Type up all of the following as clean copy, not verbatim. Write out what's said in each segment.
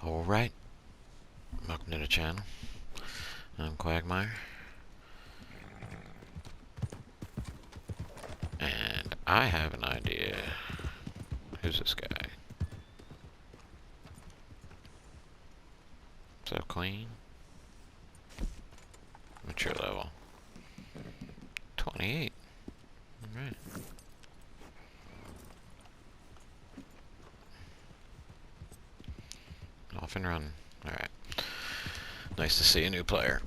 Alright, welcome to the channel. I'm Quagmire. And I have an idea. Who's this guy? What's up, Queen? What's your level? 28. Alright. Off and run. Alright. Nice to see a new player.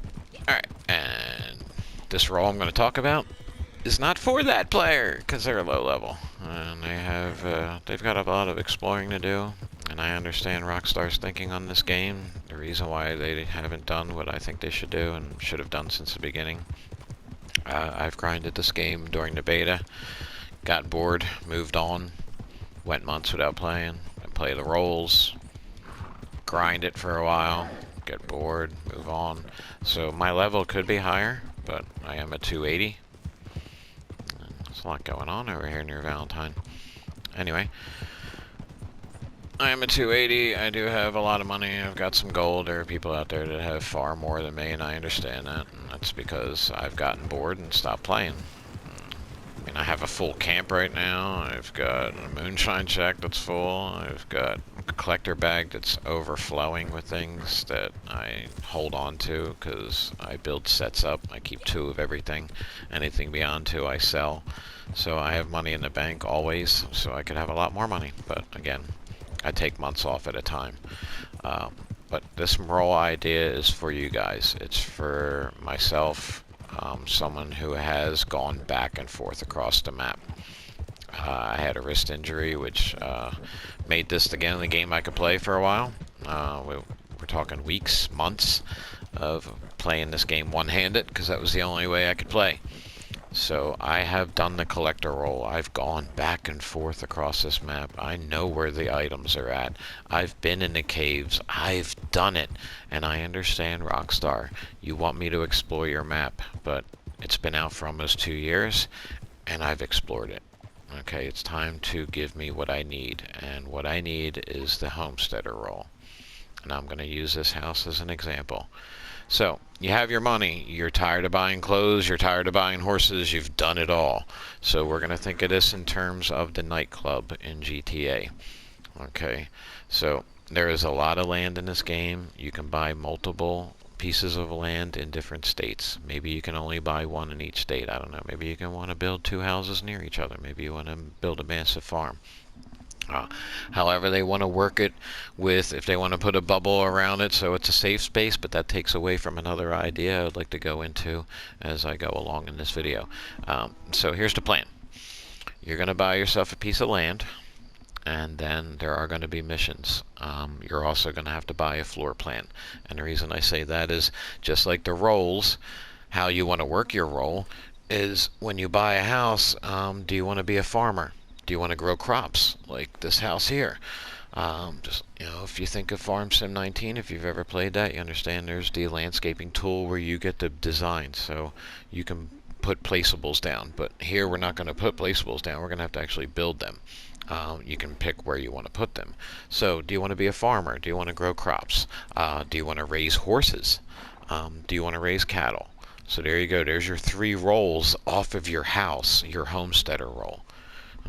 Alright, and this role I'm going to talk about is not for that player, because they're low level. And they've got a lot of exploring to do. And I understand Rockstar's thinking on this game. The reason why they haven't done what I think they should do and should have done since the beginning. I've grinded this game during the beta. Got bored, moved on. Went months without playing. I play the roles. Grind it for a while, get bored, move on. So my level could be higher, but I am at 280. There's a lot going on over here near Valentine. Anyway, I am at 280. I do have a lot of money. I've got some gold. There are people out there that have far more than me, and I understand that. And that's because I've gotten bored and stopped playing. I mean, I have a full camp right now. I've got a moonshine shack that's full. I've got a collector bag that's overflowing with things that I hold on to because I build sets up. I keep 2 of everything. Anything beyond 2 I sell. So I have money in the bank always, so I could have a lot more money. But again, I take months off at a time. But this role idea is for you guys. It's for myself. Someone who has gone back and forth across the map. I had a wrist injury, which made this again the game I could play for a while. We're talking weeks, months of playing this game one-handed, because that was the only way I could play. So I have done the collector role. I've gone back and forth across this map. I know where the items are at. I've been in the caves. I've done it. And I understand, Rockstar, you want me to explore your map, but it's been out for almost 2 years, and I've explored it. Okay, it's time to give me what I need. And what I need is the Homesteader role. And I'm going to use this house as an example. So, you have your money, you're tired of buying clothes, you're tired of buying horses, you've done it all. So we're going to think of this in terms of the nightclub in GTA. Okay, so there is a lot of land in this game. You can buy multiple pieces of land in different states. Maybe you can only buy 1 in each state, I don't know. Maybe you can want to build 2 houses near each other. Maybe you want to build a massive farm. However they want to work it with, if they want to put a bubble around it so it's a safe space, but that takes away from another idea I'd like to go into as I go along in this video. So here's the plan. You're going to buy yourself a piece of land, and then there are going to be missions. You're also going to have to buy a floor plan. And the reason I say that is, just like the roles, how you want to work your role is, when you buy a house, do you want to be a farmer? Do you want to grow crops like this house here? Just, you know, if you think of Farm Sim 19, if you've ever played that, you understand there's the landscaping tool where you get to design. So you can put placeables down. But here we're not going to put placeables down. We're going to have to actually build them. You can pick where you want to put them. So do you want to be a farmer? Do you want to grow crops? Do you want to raise horses? Do you want to raise cattle? So there you go. There's your 3 roles off of your house, your homesteader role.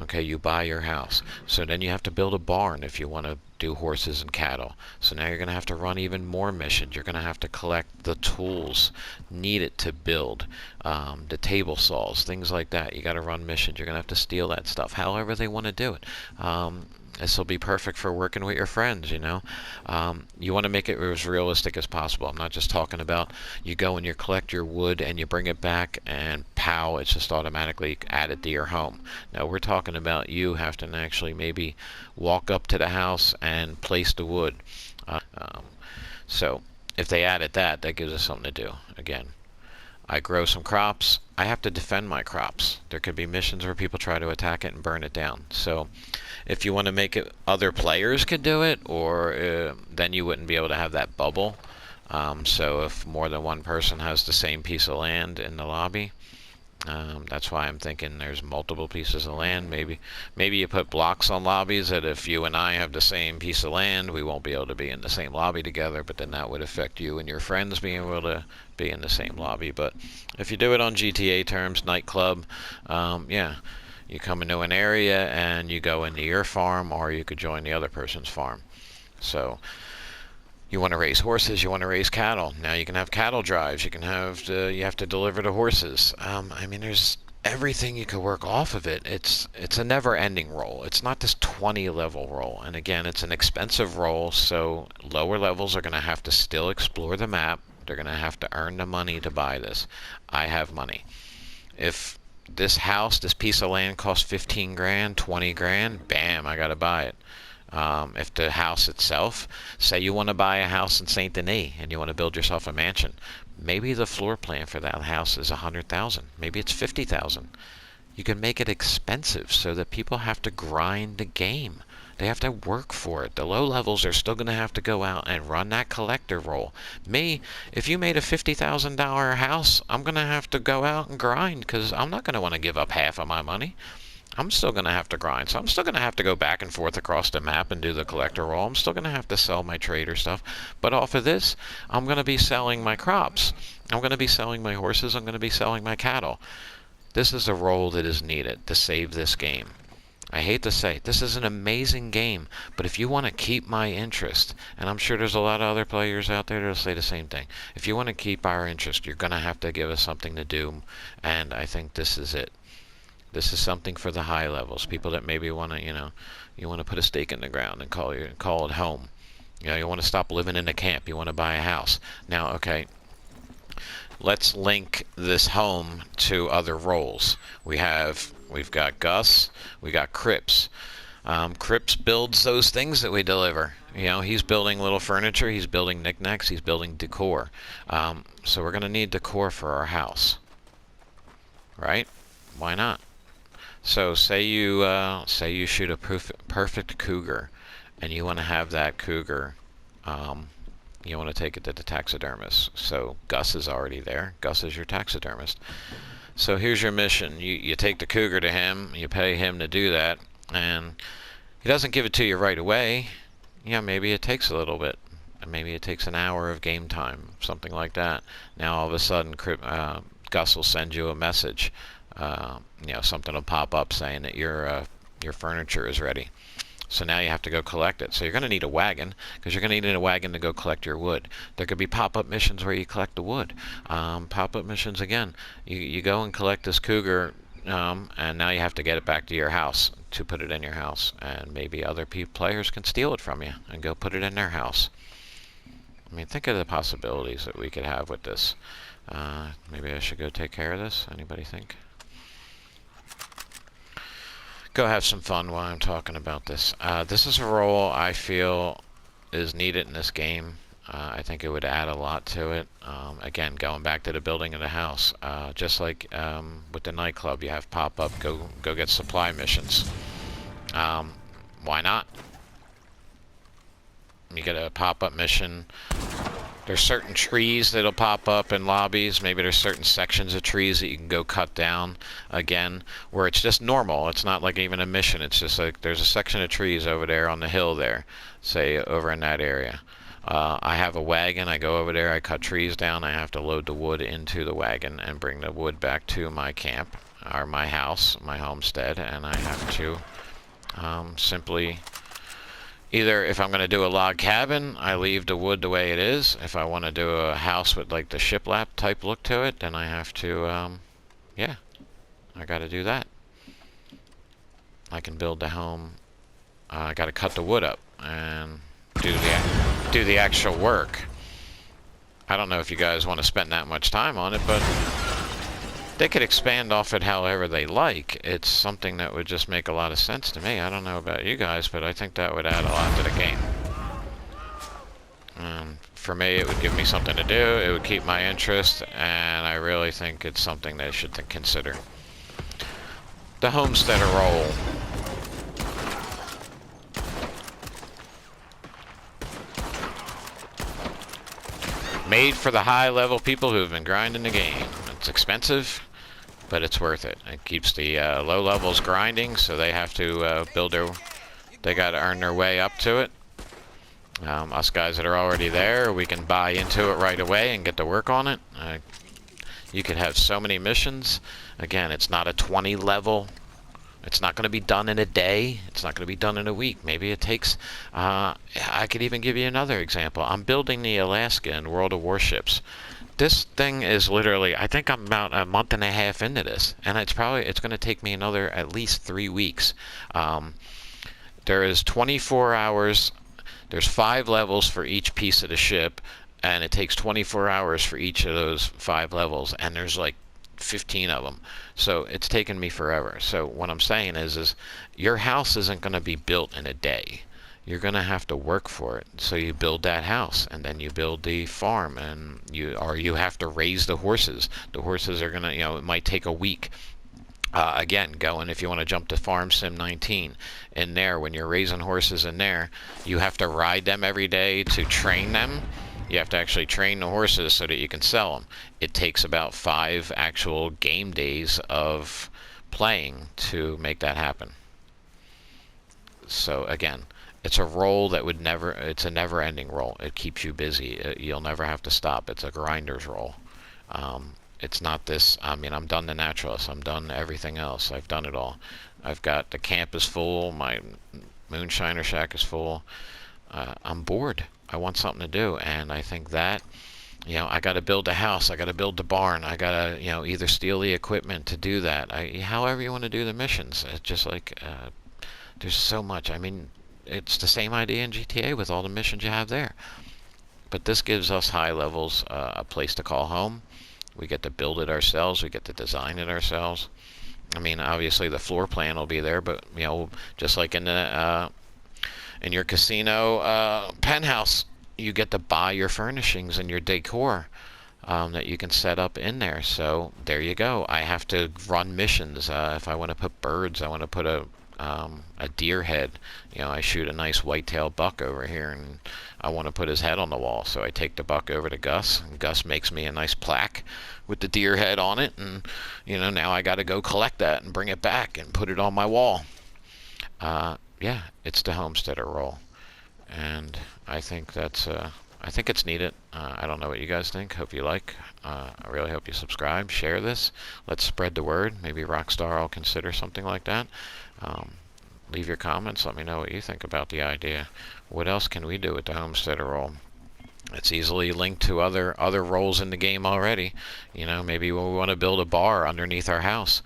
Okay, you buy your house. So then you have to build a barn if you want to do horses and cattle. So now you're going to have to run even more missions. You're going to have to collect the tools needed to build, the table saws, things like that. You got to run missions. You're going to have to steal that stuff, however they want to do it. This will be perfect for working with your friends, you know. You want to make it as realistic as possible. I'm not just talking about you go and you collect your wood and you bring it back and pow, it's just automatically added to your home. Now we're talking about you have to actually maybe walk up to the house and place the wood. So if they added that, that gives us something to do. Again, I grow some crops. I have to defend my crops. There could be missions where people try to attack it and burn it down. So if you want to make it other players could do it, or then you wouldn't be able to have that bubble. So if more than one person has the same piece of land in the lobby, That's why I'm thinking there's multiple pieces of land. Maybe you put blocks on lobbies that if you and I have the same piece of land, we won't be able to be in the same lobby together, but then that would affect you and your friends being able to be in the same lobby. But if you do it on GTA terms, nightclub, yeah, you come into an area and you go into your farm, or you could join the other person's farm. So you want to raise horses, you want to raise cattle. Now you can have cattle drives. You can have you have to deliver the horses. I mean, there's everything you could work off of it. It's a never-ending role. It's not this 20-level role. And again, it's an expensive role, so lower levels are going to have to still explore the map. They're going to have to earn the money to buy this. I have money. If this house, this piece of land costs 15 grand, 20 grand, bam, I got to buy it. If the house itself, say you want to buy a house in Saint Denis and you want to build yourself a mansion, maybe the floor plan for that house is 100,000. Maybe it's 50,000. You can make it expensive so that people have to grind the game. They have to work for it. The low levels are still going to have to go out and run that collector role. Me, if you made a $50,000 house, I'm going to have to go out and grind because I'm not going to want to give up half of my money. I'm still going to have to grind. So I'm still going to have to go back and forth across the map and do the collector role. I'm still going to have to sell my trader stuff. But off of this, I'm going to be selling my crops. I'm going to be selling my horses. I'm going to be selling my cattle. This is a role that is needed to save this game. I hate to say it, this is an amazing game, but if you want to keep my interest, and I'm sure there's a lot of other players out there that'll say the same thing, if you want to keep our interest, you're going to have to give us something to do, and I think this is it. This is something for the high levels, people that maybe want to, you want to put a stake in the ground and call it home. You want to stop living in a camp. You want to buy a house. Now, okay, let's link this home to other roles. We've got Gus, we got Crips. Crips builds those things that we deliver. He's building little furniture, he's building knickknacks, he's building decor. So we're going to need decor for our house, right? Why not? So say you shoot a perfect cougar, and you want to have that cougar. You want to take it to the taxidermist. So Gus is already there. Gus is your taxidermist. So here's your mission. You take the cougar to him. You pay him to do that, and he doesn't give it to you right away. Maybe it takes a little bit. Maybe it takes an hour of game time, something like that. Now all of a sudden, Gus will send you a message. Something will pop up saying that your furniture is ready. So now you have to go collect it. So you're going to need a wagon, because you're going to need a wagon to go collect your wood. There could be pop-up missions where you collect the wood. Pop-up missions again. You go and collect this cougar, and now you have to get it back to your house to put it in your house. And maybe other players can steal it from you and go put it in their house. I mean, think of the possibilities that we could have with this. Maybe I should go take care of this. Anybody think? Go have some fun while I'm talking about this. This is a role I feel is needed in this game. I think it would add a lot to it. Again, going back to the building of the house, just like with the nightclub, you have pop-up, go get supply missions. Why not? You get a pop-up mission. There's certain trees that'll pop up in lobbies. Maybe there's certain sections of trees that you can go cut down, again, where it's just normal. It's not like even a mission. It's just like there's a section of trees over there on the hill there, say over in that area. I have a wagon. I go over there. I cut trees down. I have to load the wood into the wagon and bring the wood back to my camp, or my house, my homestead, and I have to simply... Either if I'm going to do a log cabin, I leave the wood the way it is. If I want to do a house with like the shiplap type look to it, then I have to, yeah, I got to do that. I can build the home. I got to cut the wood up and do the actual work. I don't know if you guys want to spend that much time on it, but they could expand off it however they like. It's something that would just make a lot of sense to me. I don't know about you guys, but I think that would add a lot to the game. For me, it would give me something to do. It would keep my interest, and I really think it's something they should consider. The Homesteader role. Made for the high-level people who have been grinding the game. It's expensive. but it's worth it. It keeps the low levels grinding, so they have to they got to earn their way up to it. Us guys that are already there, we can buy into it right away and get to work on it. You could have so many missions. Again, it's not a 20 level. It's not going to be done in a day. It's not going to be done in a week. Maybe it takes... I could even give you another example. I'm building the Alaska in World of Warships. This thing is literally... I think I'm about a month and a half into this. And it's going to take me another at least 3 weeks. There is 24 hours... There's 5 levels for each piece of the ship, and it takes 24 hours for each of those 5 levels, and there's like 15 of them. So it's taken me forever. So what I'm saying is your house isn't going to be built in a day. You're going to have to work for it. So you build that house, and then you build the farm, and you have to raise the horses. The horses are going to, it might take a week. Again, if you want to jump to Farm Sim 19, in there, when you're raising horses in there, you have to ride them every day to train them. You have to actually train the horses so that you can sell them. It takes about 5 actual game days of playing to make that happen. So again, it's a role that it's a never-ending role. It keeps you busy. You'll never have to stop. It's a grinder's role. It's not this, I'm done the naturalist. I'm done everything else. I've done it all. I've got, the camp is full. My moonshiner shack is full. I'm bored. I want something to do. And I think that, I got to build a house. I got to build the barn. I got to, either steal the equipment to do that. However you want to do the missions. It's just like, there's so much. It's the same idea in GTA with all the missions you have there. But this gives us high levels, a place to call home. We get to build it ourselves. We get to design it ourselves. Obviously the floor plan will be there, but just like in your casino penthouse, you get to buy your furnishings and your decor that you can set up in there. So there you go. I have to run missions. If I want to put birds, I want to put a deer head. I shoot a nice white-tailed buck over here, and I want to put his head on the wall. So I take the buck over to Gus, and Gus makes me a nice plaque with the deer head on it, and now I got to go collect that and bring it back and put it on my wall. Yeah, it's the Homesteader role, and I think I think it's needed. I don't know what you guys think. Hope you like. I really hope you subscribe, share this. Let's spread the word. Maybe Rockstar will consider something like that. Leave your comments. Let me know what you think about the idea. What else can we do with the Homesteader role? It's easily linked to other roles in the game already. Maybe we want to build a bar underneath our house.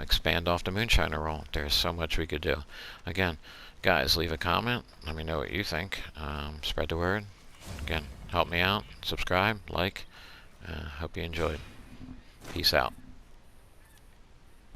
Expand off the moonshiner role. There's so much we could do. Again, guys, leave a comment. Let me know what you think. Spread the word. Again, help me out. Subscribe, like. Hope you enjoyed. Peace out.